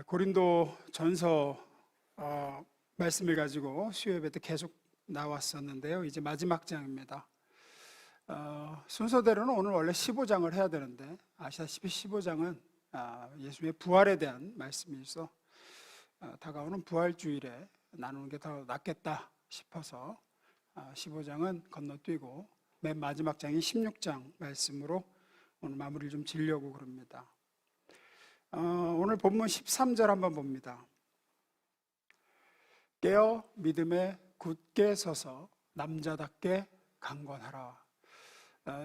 고린도 전서 말씀을 가지고 수요예배 때 계속 나왔었는데요. 이제 마지막 장입니다. 순서대로는 오늘 원래 15장을 해야 되는데 아시다시피 15장은 예수님의 부활에 대한 말씀이어서 다가오는 부활주일에 나누는 게 더 낫겠다 싶어서 15장은 건너뛰고 맨 마지막 장인 16장 말씀으로 오늘 마무리를 좀 지으려고 그럽니다. 오늘 본문 13절 한번 봅니다. 깨어 믿음에 굳게 서서 남자답게 강건하라.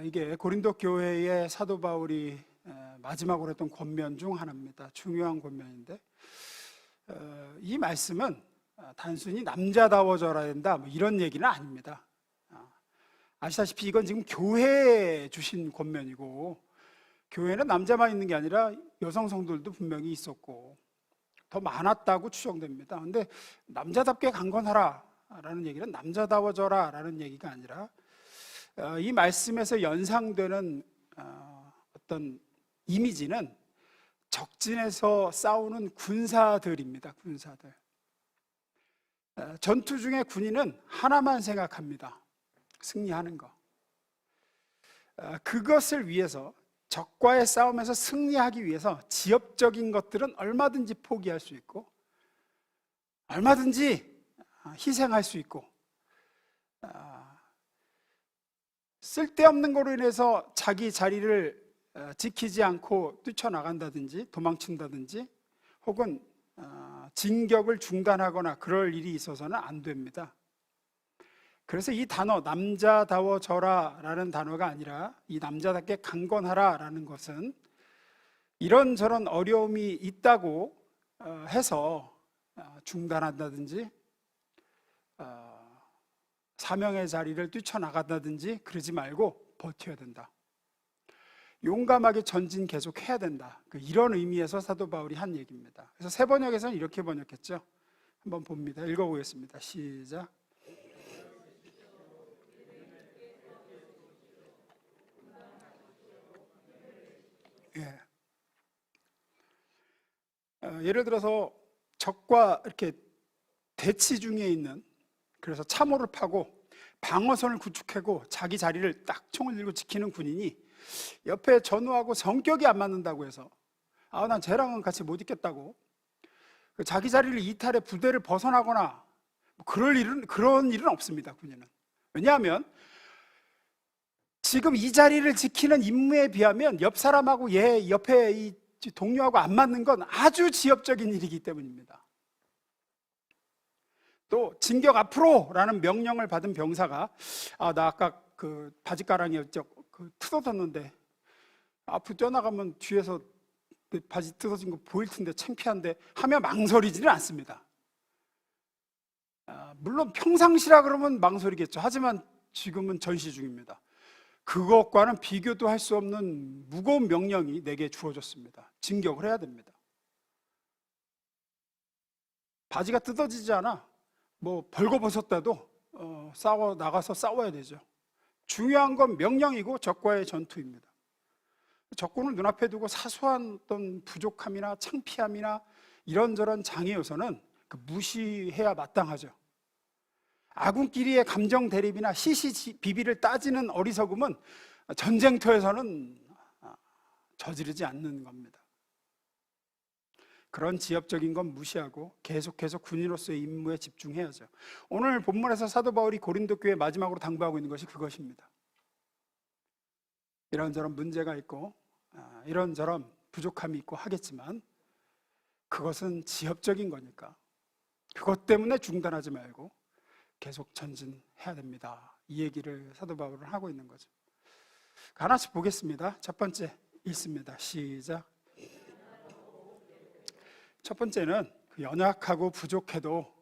이게 고린도 교회의 사도 바울이 마지막으로 했던 권면 중 하나입니다. 중요한 권면인데 이 말씀은 단순히 남자다워져야 된다 뭐 이런 얘기는 아닙니다. 아시다시피 이건 지금 교회에 주신 권면이고, 교회는 남자만 있는 게 아니라 여성 성도들도 분명히 있었고 더 많았다고 추정됩니다. 그런데 남자답게 강건하라 라는 얘기는 남자다워져라 라는 얘기가 아니라 이 말씀에서 연상되는 어떤 이미지는 적진에서 싸우는 군사들입니다. 군사들. 전투 중에 군인은 하나만 생각합니다. 승리하는 거. 그것을 위해서, 적과의 싸움에서 승리하기 위해서 지엽적인 것들은 얼마든지 포기할 수 있고 얼마든지 희생할 수 있고, 쓸데없는 거로 인해서 자기 자리를 지키지 않고 뛰쳐나간다든지 도망친다든지 혹은 진격을 중단하거나 그럴 일이 있어서는 안 됩니다. 그래서 이 단어 남자다워져라 라는 단어가 아니라 이 남자답게 강건하라 라는 것은 이런저런 어려움이 있다고 해서 중단한다든지 사명의 자리를 뛰쳐나간다든지 그러지 말고 버텨야 된다. 용감하게 전진 계속해야 된다. 이런 의미에서 사도 바울이 한 얘기입니다. 그래서 새 번역에서는 이렇게 번역했죠. 한번 봅니다. 읽어보겠습니다. 시작. 예를 들어서 적과 이렇게 대치 중에 있는, 그래서 참호를 파고 방어선을 구축하고 자기 자리를 딱 총을 들고 지키는 군인이 옆에 전우하고 성격이 안 맞는다고 해서 난 쟤랑은 같이 못 있겠다고 자기 자리를 이탈해 부대를 벗어나거나 그런 일은 없습니다. 군인은. 왜냐하면 지금 이 자리를 지키는 임무에 비하면 옆 사람하고 얘 옆에 이 동료하고 안 맞는 건 아주 지엽적인 일이기 때문입니다. 또 진격 앞으로 라는 명령을 받은 병사가 나 아까 그 바지가랑이 뜯어졌는데 앞으로 뛰어나가면 뒤에서 바지 뜯어진 거 보일 텐데 창피한데 하며 망설이지는 않습니다. 물론 평상시라 그러면 망설이겠죠. 하지만 지금은 전시 중입니다. 그것과는 비교도 할 수 없는 무거운 명령이 내게 주어졌습니다. 진격을 해야 됩니다. 바지가 뜯어지지 않아 벌거벗었다도 나가서 싸워야 되죠. 중요한 건 명령이고 적과의 전투입니다. 적군을 눈앞에 두고 사소한 어떤 부족함이나 창피함이나 이런저런 장애 요소는 무시해야 마땅하죠. 아군끼리의 감정 대립이나 시시비비를 따지는 어리석음은 전쟁터에서는 저지르지 않는 겁니다. 그런 지엽적인 건 무시하고 계속해서 군인으로서의 임무에 집중해야죠. 오늘 본문에서 사도 바울이 고린도 교회 마지막으로 당부하고 있는 것이 그것입니다. 이런저런 문제가 있고 이런저런 부족함이 있고 하겠지만 그것은 지엽적인 거니까 그것 때문에 중단하지 말고 계속 전진해야 됩니다. 이 얘기를 사도 바울은 하고 있는 거죠. 하나씩 보겠습니다. 첫 번째 읽습니다. 시작. 첫 번째는 연약하고 부족해도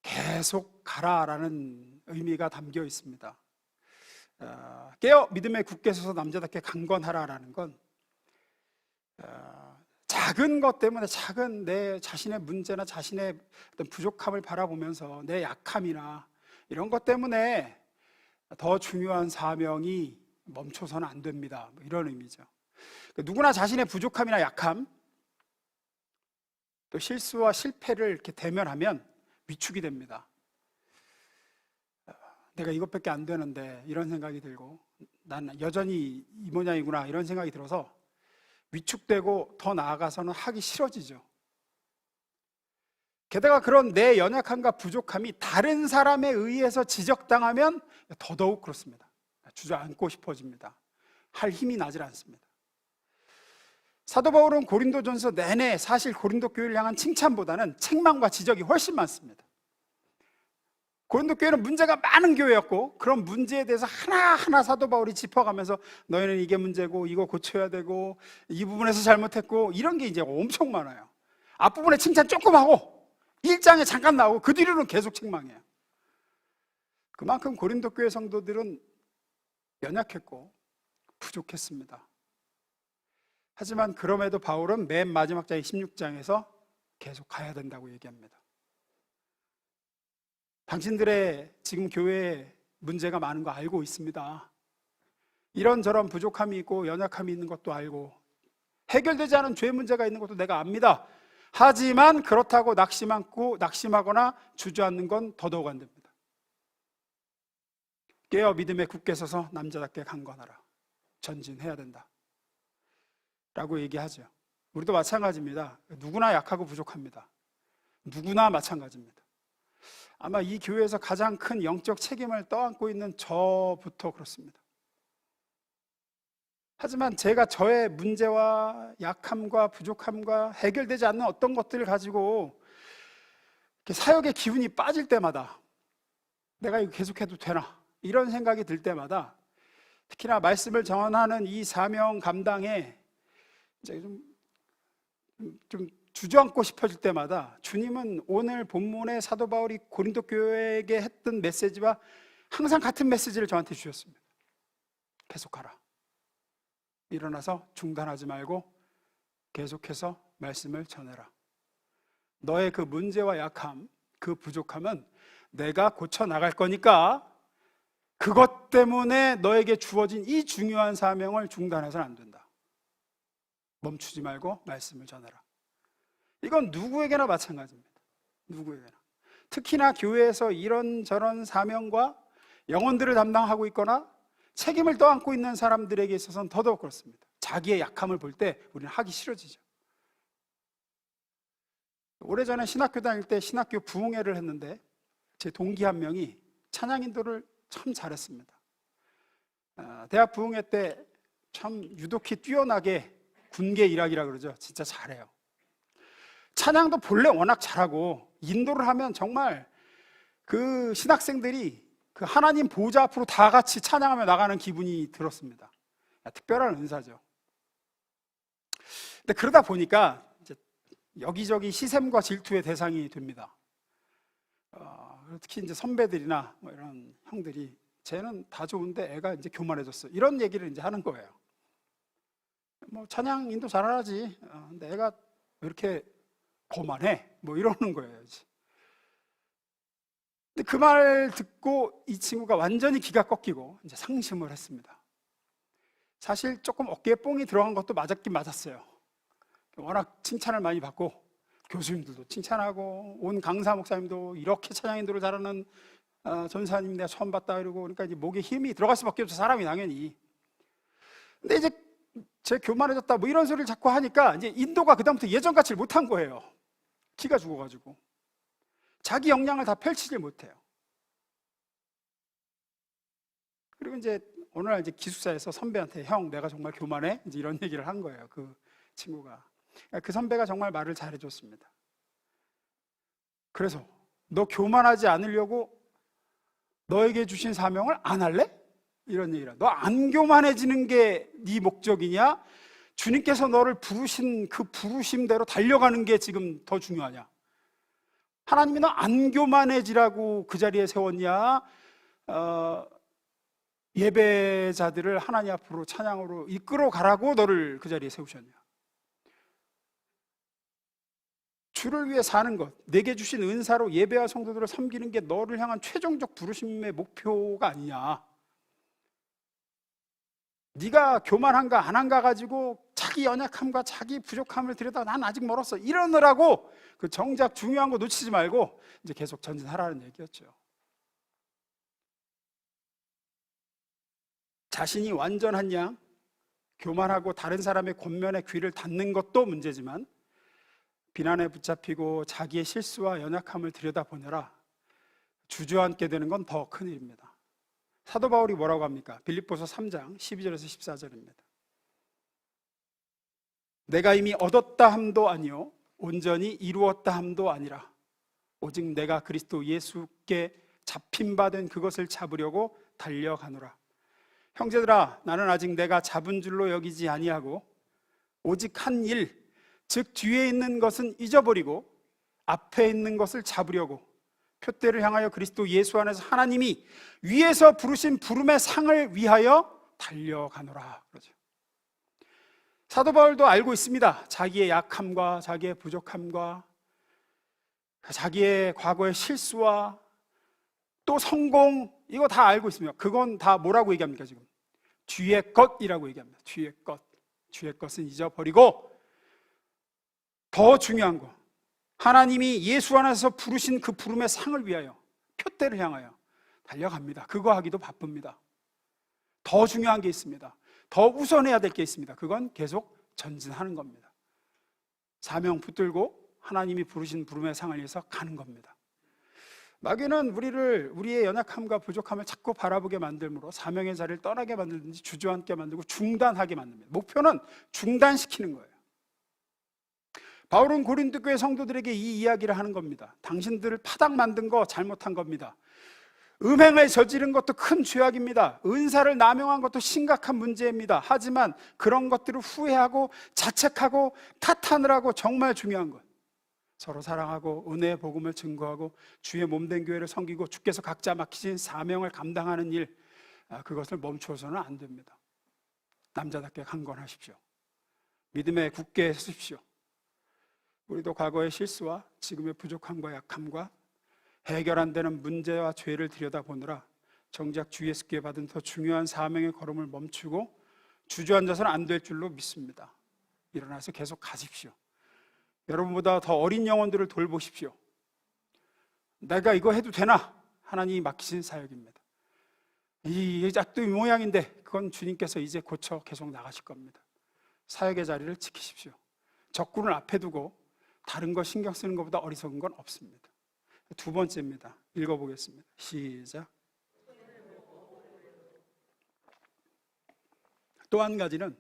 계속 가라라는 의미가 담겨 있습니다. 깨어 믿음에 굳게 서서 남자답게 강건하라라는 건 작은 것 때문에, 작은 내 자신의 문제나 자신의 어떤 부족함을 바라보면서 내 약함이나 이런 것 때문에 더 중요한 사명이 멈춰서는 안 됩니다. 이런 의미죠. 누구나 자신의 부족함이나 약함, 또 실수와 실패를 이렇게 대면하면 위축이 됩니다. 내가 이것밖에 안 되는데 이런 생각이 들고 난 여전히 이 모양이구나 이런 생각이 들어서 위축되고 더 나아가서는 하기 싫어지죠. 게다가 그런 내 연약함과 부족함이 다른 사람에 의해서 지적당하면 더더욱 그렇습니다. 주저앉고 싶어집니다. 할 힘이 나질 않습니다. 사도 바울은 고린도전서 내내 사실 고린도 교회를 향한 칭찬보다는 책망과 지적이 훨씬 많습니다. 고린도 교회는 문제가 많은 교회였고 그런 문제에 대해서 하나하나 사도 바울이 짚어가면서 너희는 이게 문제고 이거 고쳐야 되고 이 부분에서 잘못했고 이런 게 이제 엄청 많아요. 앞부분에 칭찬 조금 하고 1장에 잠깐 나오고 그 뒤로는 계속 책망해요. 그만큼 고린도 교회 성도들은 연약했고 부족했습니다. 하지만 그럼에도 바울은 맨 마지막 장 16장에서 계속 가야 된다고 얘기합니다. 당신들의 지금 교회에 문제가 많은 거 알고 있습니다. 이런저런 부족함이 있고 연약함이 있는 것도 알고 해결되지 않은 죄 문제가 있는 것도 내가 압니다. 하지만 그렇다고 낙심하거나 주저앉는 건 더더욱 안 됩니다. 깨어 믿음에 굳게 서서 남자답게 강건하라. 전진해야 된다 라고 얘기하죠. 우리도 마찬가지입니다. 누구나 약하고 부족합니다. 누구나 마찬가지입니다. 아마 이 교회에서 가장 큰 영적 책임을 떠안고 있는 저부터 그렇습니다. 하지만 제가 저의 문제와 약함과 부족함과 해결되지 않는 어떤 것들을 가지고 사역의 기운이 빠질 때마다 내가 이거 계속해도 되나 이런 생각이 들 때마다 특히나 말씀을 전하는 이 사명 감당에 이제 좀 주저앉고 싶어질 때마다 주님은 오늘 본문의 사도 바울이 고린도 교회에게 했던 메시지와 항상 같은 메시지를 저한테 주셨습니다. 계속하라. 일어나서 중단하지 말고 계속해서 말씀을 전해라. 너의 그 문제와 약함, 그 부족함은 내가 고쳐 나갈 거니까 그것 때문에 너에게 주어진 이 중요한 사명을 중단해서는 안 된다. 멈추지 말고 말씀을 전해라. 이건 누구에게나 마찬가지입니다. 누구에게나. 특히나 교회에서 이런저런 사명과 영혼들을 담당하고 있거나 책임을 떠안고 있는 사람들에게 있어서는 더더욱 그렇습니다. 자기의 약함을 볼 때 우리는 하기 싫어지죠. 오래전에 신학교 다닐 때 신학교 부흥회를 했는데 제 동기 한 명이 찬양 인도를 참 잘했습니다. 대학 부흥회 때 참 유독히 뛰어나게 군계 일학이라 그러죠. 진짜 잘해요. 찬양도 본래 워낙 잘하고 인도를 하면 정말 그 신학생들이 그 하나님 보좌 앞으로 다 같이 찬양하며 나가는 기분이 들었습니다. 특별한 은사죠. 근데 그러다 보니까 이제 여기저기 시샘과 질투의 대상이 됩니다. 특히 이제 선배들이나 뭐 이런 형들이 쟤는 다 좋은데 애가 이제 교만해졌어. 이런 얘기를 이제 하는 거예요. 뭐 찬양 인도 잘하지. 근데 애가 왜 이렇게 거만해? 뭐 이러는 거예요. 근데 그 말 듣고 이 친구가 완전히 기가 꺾이고 이제 상심을 했습니다. 사실 조금 어깨에 뽕이 들어간 것도 맞았긴 맞았어요. 워낙 칭찬을 많이 받고 교수님들도 칭찬하고 온 강사 목사님도 이렇게 찬양 인도를 잘하는 전사님 내가 처음 봤다 이러고 그러니까 이제 목에 힘이 들어갈 수밖에 없죠. 사람이 당연히. 근데 이제 제 교만해졌다 뭐 이런 소리를 자꾸 하니까 이제 인도가 그다음부터 예전같이 못한 거예요. 기가 죽어가지고 자기 역량을 다 펼치질 못해요. 그리고 이제 어느 날 이제 기숙사에서 선배한테 형 내가 정말 교만해? 이제 이런 얘기를 한 거예요. 그 친구가. 그 선배가 정말 말을 잘해줬습니다. 그래서 너 교만하지 않으려고 너에게 주신 사명을 안 할래? 이런 얘기를. 너 안 교만해지는 게 네 목적이냐? 주님께서 너를 부르신 그 부르심대로 달려가는 게 지금 더 중요하냐? 하나님이 너 안 교만해지라고 그 자리에 세웠냐? 예배자들을 하나님 앞으로 찬양으로 이끌어 가라고 너를 그 자리에 세우셨냐? 주를 위해 사는 것, 내게 주신 은사로 예배와 성도들을 섬기는 게 너를 향한 최종적 부르심의 목표가 아니냐? 네가 교만한가 안 한가 가지고 자기 연약함과 자기 부족함을 들여다 난 아직 멀었어 이러느라고 그 정작 중요한 거 놓치지 말고 이제 계속 전진하라는 얘기였죠. 자신이 완전한 양, 교만하고 다른 사람의 권면에 귀를 닫는 것도 문제지만 비난에 붙잡히고 자기의 실수와 연약함을 들여다보느라 주저앉게 되는 건 더 큰 일입니다. 사도 바울이 뭐라고 합니까? 빌립보서 3장 12절에서 14절입니다. 내가 이미 얻었다 함도 아니요 온전히 이루었다 함도 아니라 오직 내가 그리스도 예수께 잡힌 바 된 그것을 잡으려고 달려가노라. 형제들아, 나는 아직 내가 잡은 줄로 여기지 아니하고 오직 한 일, 즉 뒤에 있는 것은 잊어버리고 앞에 있는 것을 잡으려고 표대를 향하여 그리스도 예수 안에서 하나님이 위에서 부르신 부름의 상을 위하여 달려가노라. 그러죠. 사도 바울도 알고 있습니다. 자기의 약함과 자기의 부족함과 자기의 과거의 실수와 또 성공, 이거 다 알고 있습니다. 그건 다 뭐라고 얘기합니까? 지금 뒤의 것이라고 얘기합니다. 뒤의 것, 뒤의 것은 잊어버리고 더 중요한 거, 하나님이 예수 안에서 부르신 그 부름의 상을 위하여 표대를 향하여 달려갑니다. 그거 하기도 바쁩니다. 더 중요한 게 있습니다. 더 우선해야 될 게 있습니다. 그건 계속 전진하는 겁니다. 사명 붙들고 하나님이 부르신 부름의 상을 위해서 가는 겁니다. 마귀는 우리의 연약함과 부족함을 자꾸 바라보게 만들므로 사명의 자리를 떠나게 만들든지 주저앉게 만들고 중단하게 만듭니다. 목표는 중단시키는 거예요. 바울은 고린도 교회 성도들에게 이 이야기를 하는 겁니다. 당신들을 파닥 만든 거 잘못한 겁니다. 음행을 저지른 것도 큰 죄악입니다. 은사를 남용한 것도 심각한 문제입니다. 하지만 그런 것들을 후회하고 자책하고 탓하느라고 정말 중요한 것, 서로 사랑하고 은혜의 복음을 증거하고 주의 몸된 교회를 섬기고 주께서 각자 맡기신 사명을 감당하는 일, 그것을 멈추어서는 안 됩니다. 남자답게 강건하십시오. 믿음에 굳게 서십시오. 우리도 과거의 실수와 지금의 부족함과 약함과 해결 안 되는 문제와 죄를 들여다보느라 정작 주 예수께 받은 더 중요한 사명의 걸음을 멈추고 주저앉아서는 안 될 줄로 믿습니다. 일어나서 계속 가십시오. 여러분보다 더 어린 영혼들을 돌보십시오. 내가 이거 해도 되나? 하나님이 맡기신 사역입니다. 이 짝도 이 모양인데 그건 주님께서 이제 고쳐 계속 나가실 겁니다. 사역의 자리를 지키십시오. 적군을 앞에 두고 다른 거 신경 쓰는 것보다 어리석은 건 없습니다. 두 번째입니다. 읽어보겠습니다. 시작. 또 한 가지는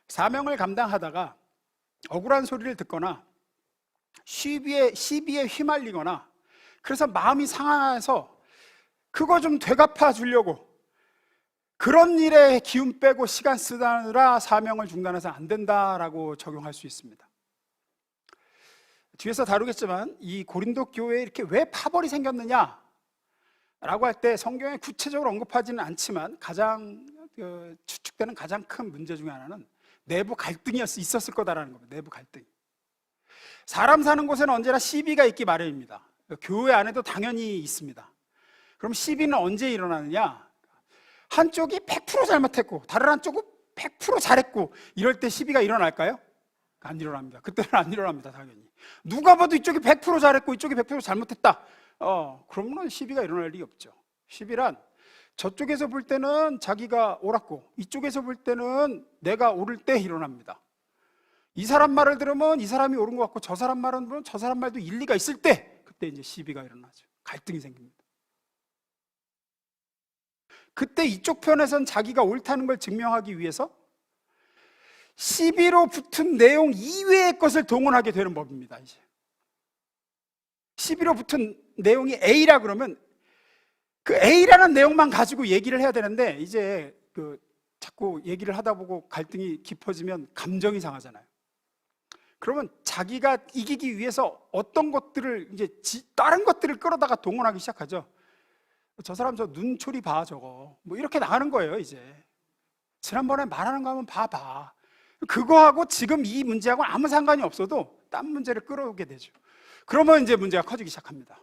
사명을 감당하다가 억울한 소리를 듣거나 시비에 휘말리거나 그래서 마음이 상해서 그거 좀 되갚아 주려고 그런 일에 기운 빼고 시간 쓰느라 사명을 중단해서 안 된다라고 적용할 수 있습니다. 뒤에서 다루겠지만 이 고린도 교회에 이렇게 왜 파벌이 생겼느냐 라고 할 때 성경에 구체적으로 언급하지는 않지만 가장 추측되는 가장 큰 문제 중에 하나는 내부 갈등이 있었을 거다라는 겁니다. 내부 갈등. 사람 사는 곳에는 언제나 시비가 있기 마련입니다. 교회 안에도 당연히 있습니다. 그럼 시비는 언제 일어나느냐? 한쪽이 100% 잘못했고 다른 한쪽은 100% 잘했고 이럴 때 시비가 일어날까요? 안 일어납니다. 그때는 안 일어납니다. 당연히 누가 봐도 이쪽이 100% 잘했고 이쪽이 100% 잘못했다, 그러면 시비가 일어날 일이 없죠. 시비란 저쪽에서 볼 때는 자기가 옳았고 이쪽에서 볼 때는 내가 옳을 때 일어납니다. 이 사람 말을 들으면 이 사람이 옳은 것 같고 저 사람 말은 들으면 저 사람 말도 일리가 있을 때 그때 이제 시비가 일어나죠. 갈등이 생깁니다. 그때 이쪽 편에선 자기가 옳다는 걸 증명하기 위해서 시비로 붙은 내용 이외의 것을 동원하게 되는 법입니다. 이제 시비로 붙은 내용이 A라 그러면 그 A라는 내용만 가지고 얘기를 해야 되는데 이제 자꾸 얘기를 하다 보고 갈등이 깊어지면 감정이 상하잖아요. 그러면 자기가 이기기 위해서 어떤 것들을 이제 다른 것들을 끌어다가 동원하기 시작하죠. 저 사람 저 눈초리 봐 저거 뭐 이렇게 나가는 거예요. 이제 지난번에 말하는 거 한번 봐봐. 그거하고 지금 이 문제하고는 아무 상관이 없어도 딴 문제를 끌어오게 되죠. 그러면 이제 문제가 커지기 시작합니다.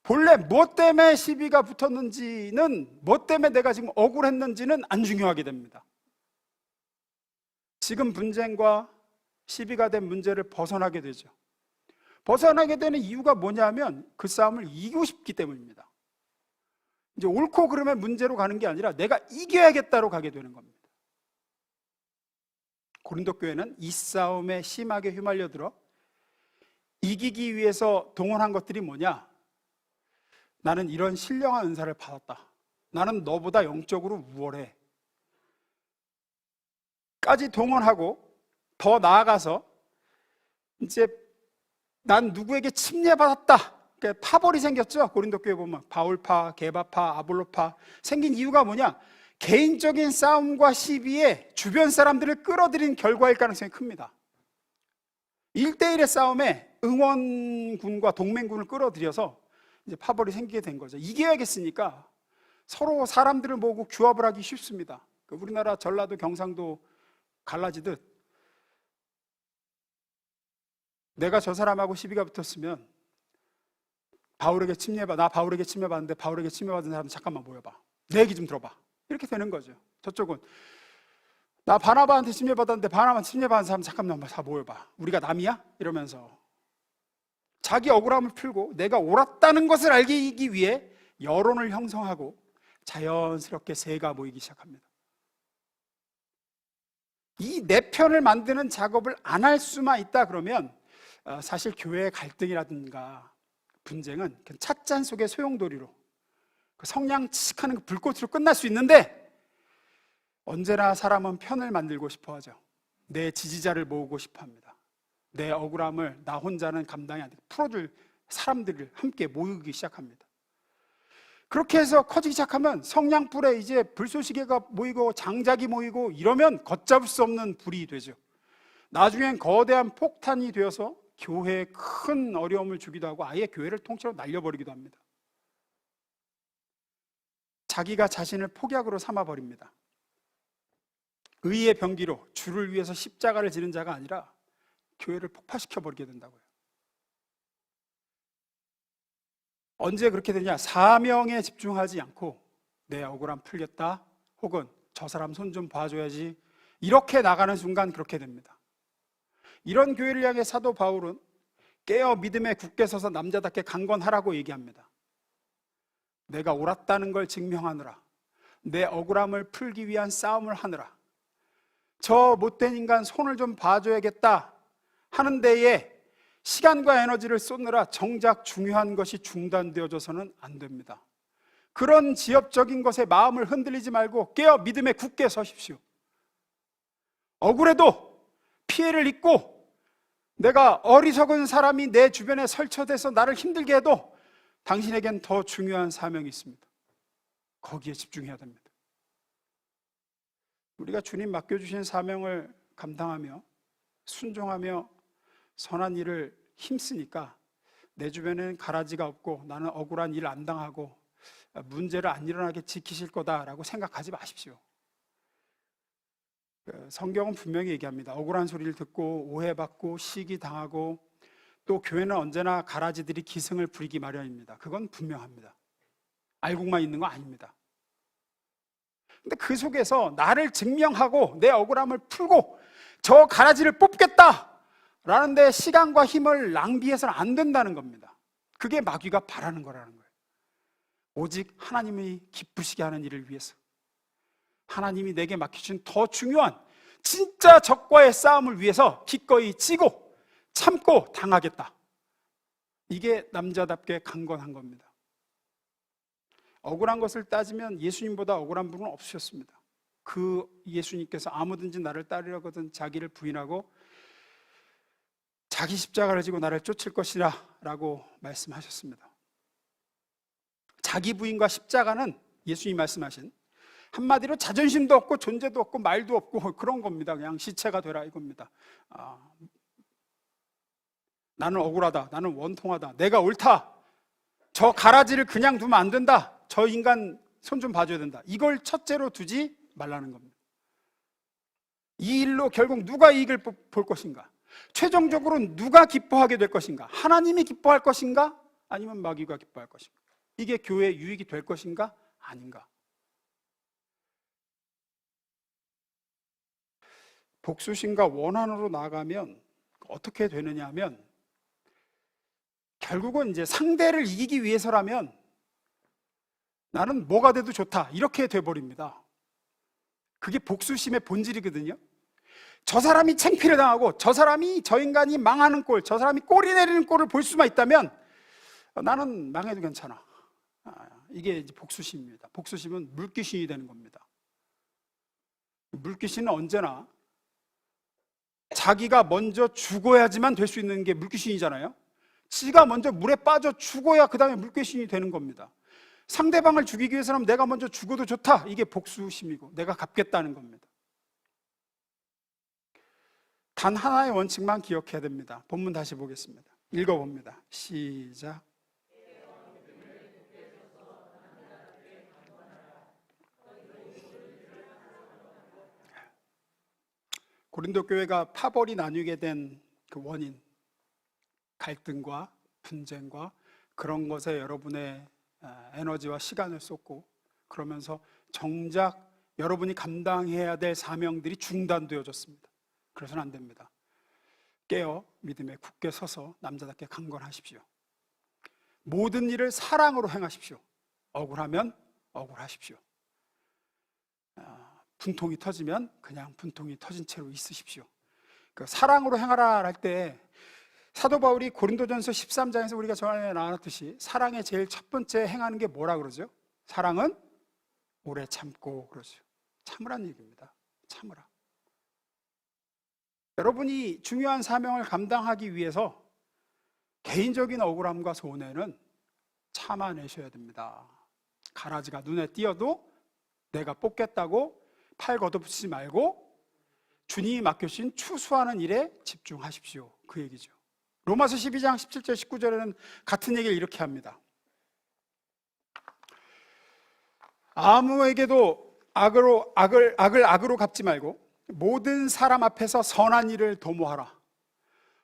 본래 무엇 때문에 시비가 붙었는지는, 무엇 때문에 내가 지금 억울했는지는 안 중요하게 됩니다. 지금 분쟁과 시비가 된 문제를 벗어나게 되죠. 벗어나게 되는 이유가 뭐냐면 그 싸움을 이기고 싶기 때문입니다. 이제 옳고 그름의 문제로 가는 게 아니라 내가 이겨야겠다로 가게 되는 겁니다. 고린도 교회는 이 싸움에 심하게 휘말려 들어 이기기 위해서 동원한 것들이 뭐냐? 나는 이런 신령한 은사를 받았다. 나는 너보다 영적으로 우월해. 까지 동원하고 더 나아가서 이제 난 누구에게 침례받았다. 그러니까 파벌이 생겼죠. 고린도 교회 보면 바울파, 게바파, 아볼로파 생긴 이유가 뭐냐? 개인적인 싸움과 시비에 주변 사람들을 끌어들인 결과일 가능성이 큽니다. 1대1의 싸움에 응원군과 동맹군을 끌어들여서 이제 파벌이 생기게 된 거죠. 이겨야겠으니까 서로 사람들을 모으고 규합을 하기 쉽습니다. 우리나라 전라도, 경상도 갈라지듯 내가 저 사람하고 시비가 붙었으면 나 바울에게 침례받는데 바울에게 침례받은 사람 잠깐만 모여봐. 내 얘기 좀 들어봐. 이렇게 되는 거죠. 저쪽은 나 바나바한테 침례받았는데 바나바한테 침례받은 사람 잠깐만 다 모여봐. 우리가 남이야? 이러면서 자기 억울함을 풀고 내가 옳았다는 것을 알기 위해 여론을 형성하고 자연스럽게 세가 모이기 시작합니다. 이 내 편을 만드는 작업을 안 할 수만 있다 그러면 사실 교회의 갈등이라든가 분쟁은 찻잔 속의 소용돌이로 성냥 치익하는 그 불꽃으로 끝날 수 있는데, 언제나 사람은 편을 만들고 싶어 하죠. 내 지지자를 모으고 싶어 합니다. 내 억울함을 나 혼자는 감당이 안 되게 풀어줄 사람들을 함께 모이기 시작합니다. 그렇게 해서 커지기 시작하면 성냥불에 이제 불쏘시개가 모이고 장작이 모이고 이러면 걷잡을 수 없는 불이 되죠. 나중엔 거대한 폭탄이 되어서 교회에 큰 어려움을 주기도 하고 아예 교회를 통째로 날려버리기도 합니다. 자기가 자신을 폭약으로 삼아버립니다. 의의 병기로 주를 위해서 십자가를 지는 자가 아니라 교회를 폭파시켜버리게 된다고요. 언제 그렇게 되냐? 사명에 집중하지 않고 내 억울함 풀겠다, 혹은 저 사람 손 좀 봐줘야지, 이렇게 나가는 순간 그렇게 됩니다. 이런 교회를 향해 사도 바울은 깨어 믿음에 굳게 서서 남자답게 강건하라고 얘기합니다. 내가 옳았다는 걸 증명하느라, 내 억울함을 풀기 위한 싸움을 하느라, 저 못된 인간 손을 좀 봐줘야겠다 하는 데에 시간과 에너지를 쏟느라 정작 중요한 것이 중단되어져서는 안 됩니다. 그런 지엽적인 것에 마음을 흔들리지 말고 깨어 믿음에 굳게 서십시오. 억울해도 피해를 입고 내가 어리석은 사람이 내 주변에 설쳐돼서 나를 힘들게 해도 당신에겐 더 중요한 사명이 있습니다. 거기에 집중해야 됩니다. 우리가 주님 맡겨주신 사명을 감당하며 순종하며 선한 일을 힘쓰니까 내 주변에는 가라지가 없고 나는 억울한 일 안 당하고 문제를 안 일어나게 지키실 거다라고 생각하지 마십시오. 성경은 분명히 얘기합니다. 억울한 소리를 듣고 오해받고 시기당하고 또 교회는 언제나 가라지들이 기승을 부리기 마련입니다. 그건 분명합니다. 알고만 있는 거 아닙니다. 근데 그 속에서 나를 증명하고 내 억울함을 풀고 저 가라지를 뽑겠다 라는 데 시간과 힘을 낭비해서는 안 된다는 겁니다. 그게 마귀가 바라는 거라는 거예요. 오직 하나님이 기쁘시게 하는 일을 위해서, 하나님이 내게 맡기신 더 중요한 진짜 적과의 싸움을 위해서 기꺼이 찌고 참고 당하겠다. 이게 남자답게 강건한 겁니다. 억울한 것을 따지면 예수님보다 억울한 분은 없으셨습니다. 그 예수님께서 아무든지 나를 따르려거든 자기를 부인하고 자기 십자가를 지고 나를 쫓을 것이라 라고 말씀하셨습니다. 자기 부인과 십자가는 예수님이 말씀하신 한마디로 자존심도 없고 존재도 없고 말도 없고 그런 겁니다. 그냥 시체가 되라 이겁니다. 나는 억울하다, 나는 원통하다, 내가 옳다, 저 가라지를 그냥 두면 안 된다, 저 인간 손 좀 봐줘야 된다, 이걸 첫째로 두지 말라는 겁니다. 이 일로 결국 누가 이익을 볼 것인가? 최종적으로 누가 기뻐하게 될 것인가? 하나님이 기뻐할 것인가? 아니면 마귀가 기뻐할 것인가? 이게 교회에 유익이 될 것인가? 아닌가? 복수심과 원한으로 나아가면 어떻게 되느냐 하면, 결국은 이제 상대를 이기기 위해서라면 나는 뭐가 돼도 좋다, 이렇게 돼버립니다. 그게 복수심의 본질이거든요. 저 사람이 창피를 당하고 저 인간이 망하는 꼴, 저 사람이 꼬리 내리는 꼴을 볼 수만 있다면 나는 망해도 괜찮아. 이게 이제 복수심입니다. 복수심은 물귀신이 되는 겁니다. 물귀신은 언제나 자기가 먼저 죽어야지만 될 수 있는 게 물귀신이잖아요. 지가 먼저 물에 빠져 죽어야 그 다음에 물귀신이 되는 겁니다. 상대방을 죽이기 위해서는 내가 먼저 죽어도 좋다, 이게 복수심이고 내가 갚겠다는 겁니다. 단 하나의 원칙만 기억해야 됩니다. 본문 다시 보겠습니다. 읽어봅니다. 시작. 고린도 교회가 파벌이 나뉘게 된 그 원인, 갈등과 분쟁과 그런 것에 여러분의 에너지와 시간을 쏟고, 그러면서 정작 여러분이 감당해야 될 사명들이 중단되어졌습니다. 그래서는 안 됩니다. 깨어 믿음에 굳게 서서 남자답게 강건하십시오. 모든 일을 사랑으로 행하십시오. 억울하면 억울하십시오. 분통이 터지면 그냥 분통이 터진 채로 있으십시오. 그 사랑으로 행하라 할 때 사도 바울이 고린도전서 13장에서 우리가 전에 나눴듯이 사랑의 제일 첫 번째 행하는 게 뭐라 그러죠? 사랑은 오래 참고 그러죠. 참으란 얘기입니다. 참으라. 여러분이 중요한 사명을 감당하기 위해서 개인적인 억울함과 손해는 참아내셔야 됩니다. 가라지가 눈에 띄어도 내가 뽑겠다고 팔 걷어붙이지 말고 주님이 맡겨주신 추수하는 일에 집중하십시오, 그 얘기죠. 로마서 12장 17절 19절에는 같은 얘기를 이렇게 합니다. 아무에게도 악을 갚지 말고 모든 사람 앞에서 선한 일을 도모하라.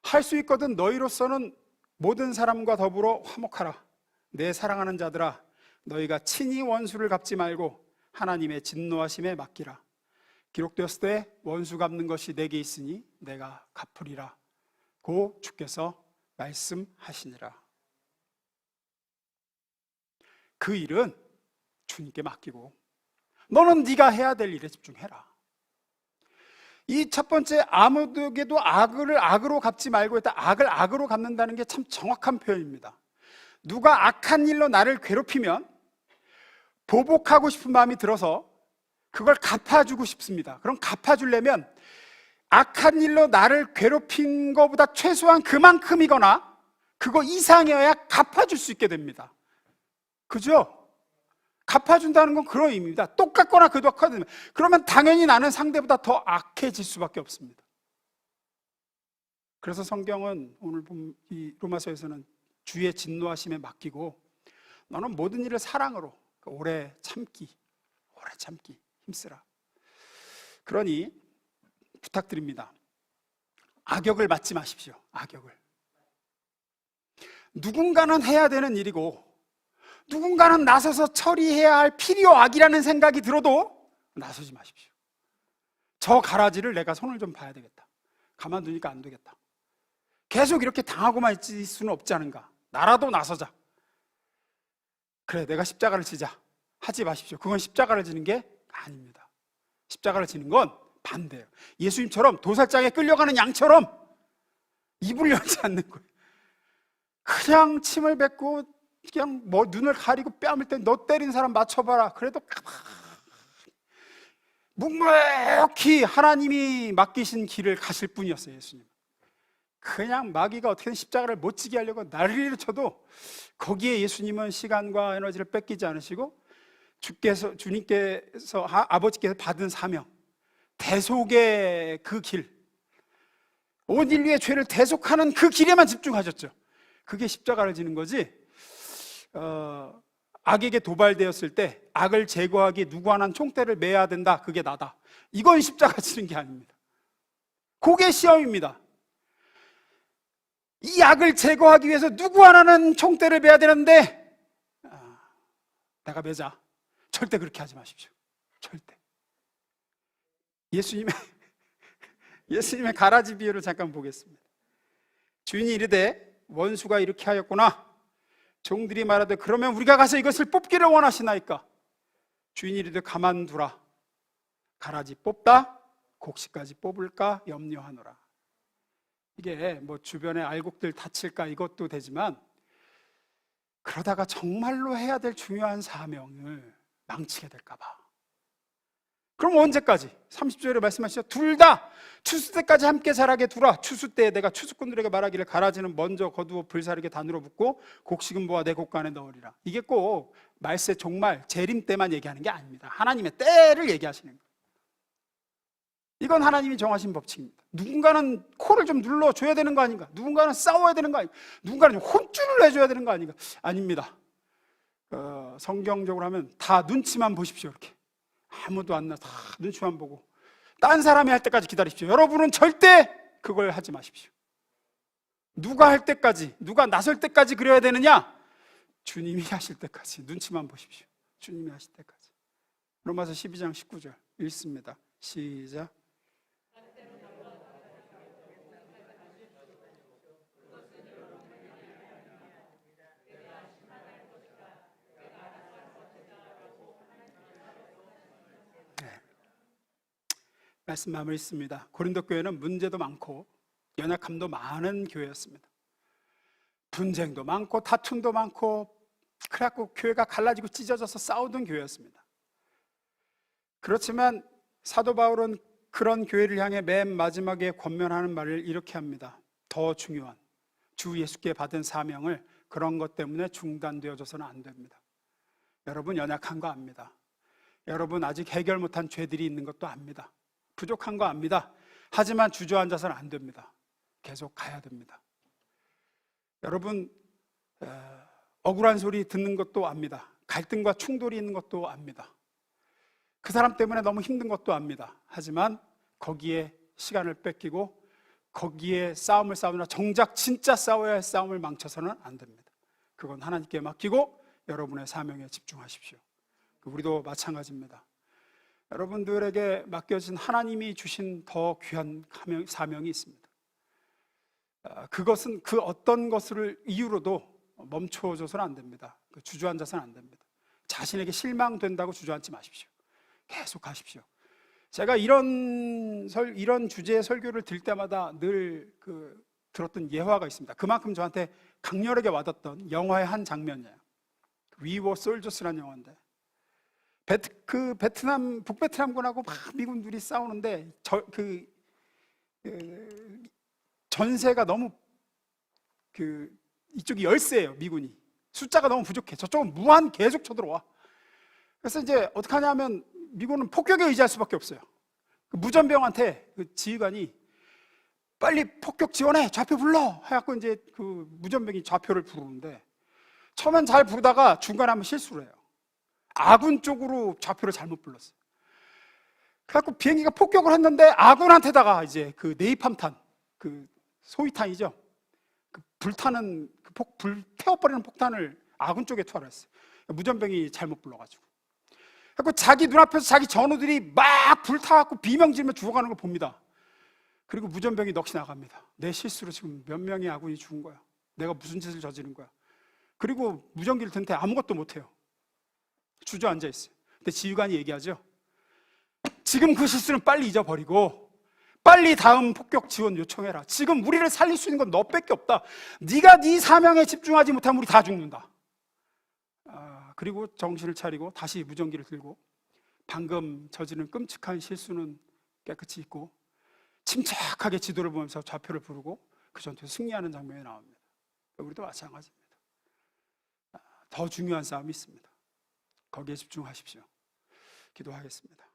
할 수 있거든 너희로서는 모든 사람과 더불어 화목하라. 내 사랑하는 자들아, 너희가 친히 원수를 갚지 말고 하나님의 진노하심에 맡기라. 기록되었을 때 원수 갚는 것이 내게 있으니 내가 갚으리라 고 주께서 말씀하시니라. 그 일은 주님께 맡기고 너는 네가 해야 될 일에 집중해라. 이 첫 번째, 아무에게도 악으로 갚지 말고 했다. 악을 악으로 갚는다는 게 참 정확한 표현입니다. 누가 악한 일로 나를 괴롭히면 보복하고 싶은 마음이 들어서 그걸 갚아주고 싶습니다. 그럼 갚아주려면 악한 일로 나를 괴롭힌 것보다 최소한 그만큼이거나 그거 이상이어야 갚아줄 수 있게 됩니다. 그죠? 갚아준다는 건 그런 의미입니다. 똑같거나 그도 같거든요. 그러면 당연히 나는 상대보다 더 악해질 수밖에 없습니다. 그래서 성경은 오늘 이 로마서에서는 주의 진노하심에 맡기고 너는 모든 일을 사랑으로 오래 참기 힘쓰라. 그러니 부탁드립니다. 악역을 맡지 마십시오. 악역을. 누군가는 해야 되는 일이고 누군가는 나서서 처리해야 할 필요악이라는 생각이 들어도 나서지 마십시오. 저 가라지를 내가 손을 좀 봐야 되겠다. 가만두니까 안 되겠다. 계속 이렇게 당하고만 있을 수는 없지 않은가. 나라도 나서자. 그래, 내가 십자가를 지자. 하지 마십시오. 그건 십자가를 지는 게 아닙니다. 십자가를 지는 건 반대예요. 예수님처럼 도살장에 끌려가는 양처럼 입을 열지 않는 거예요. 그냥 침을 뱉고 그냥 뭐 눈을 가리고 뺨을 때 너 때린 사람 맞춰봐라. 그래도 묵묵히 하나님이 맡기신 길을 가실 뿐이었어요. 예수님. 그냥 마귀가 어떻게든 십자가를 못 지게 하려고 난리를 쳐도 거기에 예수님은 시간과 에너지를 뺏기지 않으시고 주님께서 아버지께서 받은 사명, 대속의 그 길, 온 인류의 죄를 대속하는 그 길에만 집중하셨죠. 그게 십자가를 지는 거지. 악에게 도발되었을 때 악을 제거하기 누구 하나는 총대를 매야 된다, 그게 나다, 이건 십자가 지는 게 아닙니다. 그게 시험입니다. 이 악을 제거하기 위해서 누구 하나는 총대를 매야 되는데 내가 매자. 절대 그렇게 하지 마십시오. 절대. 예수님의 가라지 비유를 잠깐 보겠습니다. 주인이 이르되 원수가 이렇게 하였구나. 종들이 말하되 그러면 우리가 가서 이것을 뽑기를 원하시나이까. 주인이 이르되 가만두라. 가라지 뽑다 곡식까지 뽑을까 염려하노라. 이게 뭐 주변에 알곡들 다칠까 이것도 되지만, 그러다가 정말로 해야 될 중요한 사명을 망치게 될까 봐. 그럼 언제까지? 30절에 말씀하시죠. 둘 다 추수 때까지 함께 자라게 두라. 추수 때에 내가 추수꾼들에게 말하기를 가라지는 먼저 거두어 불사르게 단으로 붓고 곡식은 모아 내 곡간에 넣으리라. 이게 꼭 말세 종말 재림 때만 얘기하는 게 아닙니다. 하나님의 때를 얘기하시는 거예요. 이건 하나님이 정하신 법칙입니다. 누군가는 코를 좀 눌러줘야 되는 거 아닌가? 누군가는 싸워야 되는 거 아닌가? 누군가는 혼쭐을 내줘야 되는 거 아닌가? 아닙니다. 성경적으로 하면 다 눈치만 보십시오. 이렇게 아무도 안 나, 다 눈치만 보고 딴 사람이 할 때까지 기다리십시오. 여러분은 절대 그걸 하지 마십시오. 누가 할 때까지, 누가 나설 때까지 그래야 되느냐? 주님이 하실 때까지 눈치만 보십시오. 주님이 하실 때까지. 로마서 12장 19절 읽습니다. 시작. 말씀 마무리 있습니다. 고린도 교회는 문제도 많고 연약함도 많은 교회였습니다. 분쟁도 많고 다툼도 많고, 그래갖고 교회가 갈라지고 찢어져서 싸우던 교회였습니다. 그렇지만 사도 바울은 그런 교회를 향해 맨 마지막에 권면하는 말을 이렇게 합니다. 더 중요한 주 예수께 받은 사명을 그런 것 때문에 중단되어져서는 안 됩니다. 여러분 연약한 거 압니다. 여러분 아직 해결 못한 죄들이 있는 것도 압니다. 부족한 거 압니다. 하지만 주저앉아서는 안 됩니다. 계속 가야 됩니다. 여러분 억울한 소리 듣는 것도 압니다. 갈등과 충돌이 있는 것도 압니다. 그 사람 때문에 너무 힘든 것도 압니다. 하지만 거기에 시간을 뺏기고 거기에 싸움을 싸우느라 정작 진짜 싸워야 할 싸움을 망쳐서는 안 됩니다. 그건 하나님께 맡기고 여러분의 사명에 집중하십시오. 우리도 마찬가지입니다. 여러분들에게 맡겨진 하나님이 주신 더 귀한 사명이 있습니다. 그것은 그 어떤 것을 이유로도 멈춰줘서는 안 됩니다. 주저앉아서는 안 됩니다. 자신에게 실망된다고 주저앉지 마십시오. 계속 가십시오. 제가 이런 주제의 설교를 들 때마다 늘 들었던 예화가 있습니다. 그만큼 저한테 강렬하게 와닿던 영화의 한 장면이에요. We Were Soldiers라는 영화인데, 북베트남군하고 막 미군들이 싸우는데 전세가 너무 이쪽이 열세예요. 미군이 숫자가 너무 부족해. 저쪽은 무한 계속 쳐들어와. 그래서 이제 어떻게 하냐면 미군은 폭격에 의지할 수밖에 없어요. 무전병한테 지휘관이 빨리 폭격 지원해, 좌표 불러 해갖고 이제 무전병이 좌표를 부르는데, 처음엔 잘 부르다가 중간에 한번 실수를 해요. 아군 쪽으로 좌표를 잘못 불렀어요. 그래갖고 비행기가 폭격을 했는데 아군한테다가 이제 네이팜탄, 소위탄이죠. 불타는 불 태워버리는 폭탄을 아군 쪽에 투하했어요. 무전병이 잘못 불러가지고. 그래갖고 자기 눈앞에서 자기 전우들이 막 불타갖고 비명지르며 죽어가는 걸 봅니다. 그리고 무전병이 넋이 나갑니다. 내 실수로 지금 몇 명의 아군이 죽은 거야. 내가 무슨 짓을 저지른 거야. 그리고 무전기를 든데 아무것도 못해요. 주저앉아 있어요. 근데 지휘관이 얘기하죠. 지금 그 실수는 빨리 잊어버리고 빨리 다음 폭격 지원 요청해라. 지금 우리를 살릴 수 있는 건 너밖에 없다. 네가 네 사명에 집중하지 못하면 우리 다 죽는다. 그리고 정신을 차리고 다시 무전기를 들고 방금 저지른 끔찍한 실수는 깨끗이 잊고 침착하게 지도를 보면서 좌표를 부르고 그 전투에 승리하는 장면이 나옵니다. 우리도 마찬가지입니다. 더 중요한 싸움이 있습니다. 거기에 집중하십시오. 기도하겠습니다.